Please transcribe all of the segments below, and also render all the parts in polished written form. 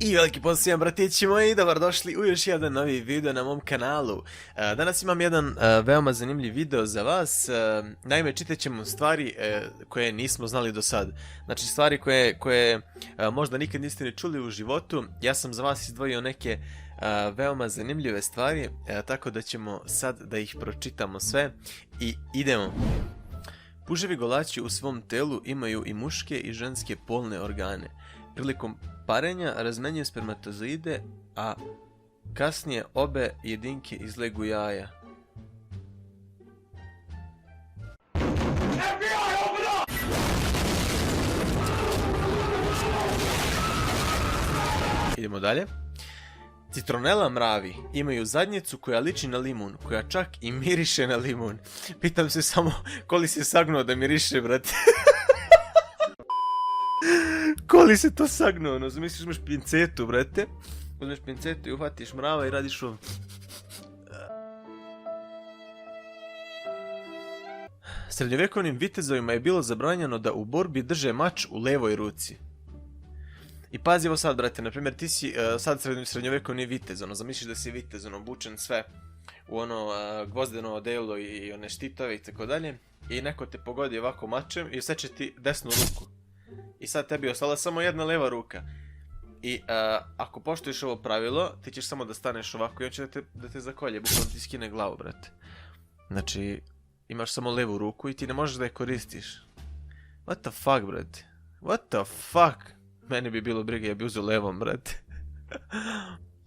I veliki pozdrav svima bratići moji, dobrodošli u još jedan novi video na mom kanalu. Danas imam jedan veoma zanimljiv video za vas. Naime, čitat ćemo stvari koje nismo znali do sad. Znači stvari koje možda nikad niste ni čuli u životu. Ja sam za vas izdvojio neke veoma zanimljive stvari, tako da ćemo sad da ih pročitamo sve i idemo. Puževi golači u svom telu imaju i muške i ženske polne organe. Prilikom parenja razmenjuju spermatozoide, a kasnije obe jedinke izlegu jaja. Idemo dalje. Citronela mravi imaju zadnjicu koja liči na limun, koja čak i miriše na limun. Pitam se samo koli se sagnuo da miriše, brate. Koli se to sagnuo, no zamisliš imaš pincetu, brate. Uzmeš pincetu i uhvatiš mrava i radiš ovo. Srednjovjekovnim vitezovima je bilo zabranjeno da u borbi drže mač u levoj ruci. I pazi ovo sad, brate, na primjer ti si sad srednjovjekovni vitez, ono, zamisliš da si vitez, ono, obučen sve u ono gvozdeno odelo i one štitove i tako dalje. I neko te pogodi ovako mačem i seče ti desnu ruku. I sad tebi je ostala samo jedna leva ruka. I ako poštuješ ovo pravilo, ti ćeš samo da staneš ovako i on će da te zakolje, bukvalno ti skine glavu, brate. Znači, imaš samo levu ruku i ti ne možeš da je koristiš. What the fuck, brate? What the fuck? Meni bi bilo briga, ja bi uzeo levom, brate.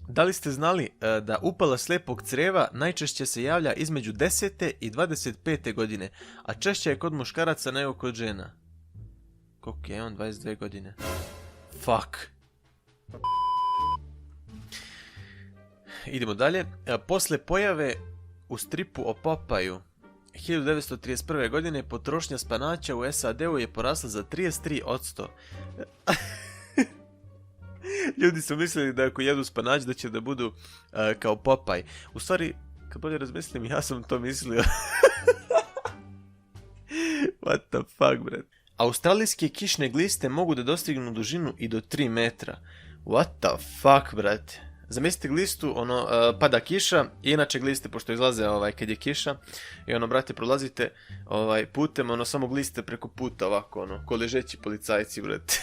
Da li ste znali da upala slijepog crijeva najčešće se javlja između 10. i 25. godine, a češće je kod muškaraca nego kod žena? Koliko je on? 22 godine. Fuck. Idemo dalje. Posle pojave u stripu o Popaju 1931. godine potrošnja spanaća u SAD-u je porasla za 33%. Ljudi su mislili da ako jedu spanać da će da budu kao Popaj. U stvari, kad bolje razmislim, ja sam to mislio. What the fuck, bret. Australijske kišne gliste mogu da dostignu dužinu i do 3 metra. What the fuck, brate. Zamislite glistu, ono, pada kiša i inače gliste, pošto izlaze kad je kiša, i ono, brate, prolazite putem, ono, samo gliste preko puta ovako, ono, ko ležeći policajci, brate.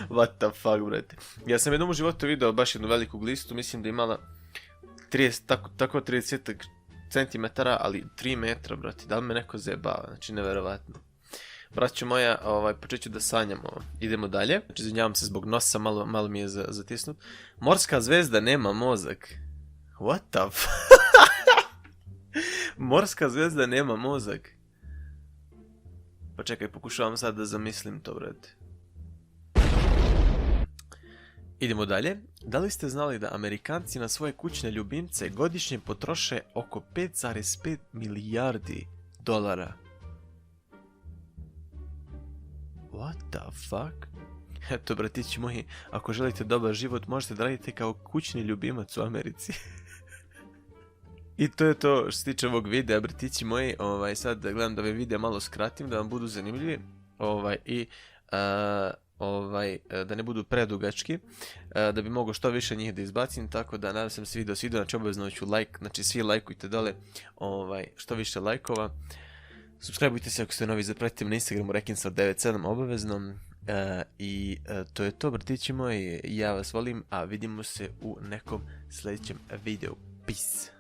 What the fuck, brate. Ja sam jednom u životu video baš jednu veliku glistu, mislim da je imala 30 cm, ali 3 metra, brate. Da li me neko zajebava? Znači, neverovatno. Braćo moja, počet ću da sanjam ovo. Idemo dalje. Znači, izvinjavam se zbog nosa, malo mi je zatisnut. Morska zvezda nema mozak. What the fuck? Morska zvezda nema mozak. Pa čekaj, pokušavam sad da zamislim to, brate. Idemo dalje. Da li ste znali da Amerikanci na svoje kućne ljubimce godišnje potroše oko 5,5 milijardi dolara? What the fuck? Eto, bratići moji, ako želite dobar život, možete da radite kao kućni ljubimac u Americi. I to je to što se tiče ovog videa, bratići moji. Sad gledam da ove videa malo skratim, da vam budu zanimljivi. Da ne budu predugački, da bi mogo što više njih da izbacim, tako da nadam se video svidio, znači obavezno ću like, znači svi lajkujte dole, što više lajkova. Subscribeujte se ako ste novi, zapratite me na Instagramu Rekinsar97 obavezno. I to je to, bratići moji, ja vas volim, a vidimo se u nekom sljedećem videu. Peace.